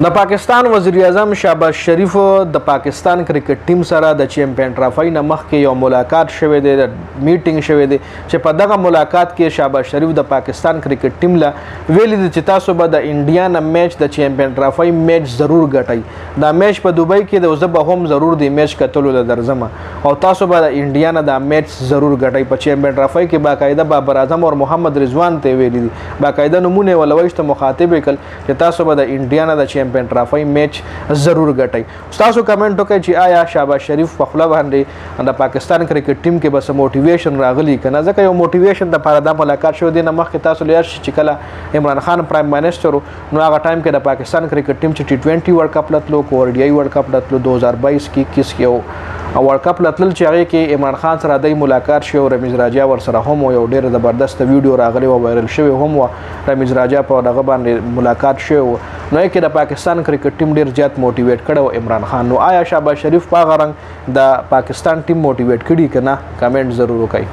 د پاکستان وزیر اعظم شهبازشریف د پاکستان کرکټ ټیم سره د چیمپئن ټرافي نه مخکې یو ملاقات شوی دی، میټینګ شوی دی چې په دغه ملاقات کې شهبازشریف د پاکستان کرکټ ټیم له ویلي دي چې تاسو به د انډیا نه میچ د چیمپئن ټرافي میچ ضرور ګټئ. دا میچ په دوبۍ کې د زه به هم ضرور دی میچ کتلو له درځم او تاسو به د انډیا نه دا میچ ضرور ګټئ. په چیمپئن ټرافي کې باقاعده بابر اعظم او محمد رضوان ته ویلي دي، باقاعده نمونه ولويشته مخاطب کړ چې تاسو به د انډیا نه د چیمپئن ټرافي میچ ضرور ګټئ. تاسو کمنټ وکړئ چې آیا شهبازشریف په خپله باندې د پاکستان کرکټ ټیم کې بس موټیویشن راغلی که نه، ځکه یو موټیویشن دپاره دا ملاقات شوی دی. نه مخکې تاسو له یاد شئ چې کله عمران خان پرایم منسټر نو هغه ټایم کې د پاکستان کرکټ ټیم چې T20 ورلډ کپ لتلو، ODI ورلډ کپ لتلو 2022 کې 21 کې او ورلډ کپ لتلل چې هغې کې عمران خان سره دی ملاقات شوی او رمیز راجا ورسره هم یو ډېره زبردست ویډیو راغلی او وایرل شوی هم وه. رمیز راجا په دغه باندې ملاقات شوی و نو یې کې د پاکستان کرکټ ټیم ډېر زیات موټیویټ کړی و عمران خان. نو آیا شهبازشریف په هغه رنګ د پاکستان ټیم موټیویټ کړي که نه؟ کمنټ ضرور وکړئ.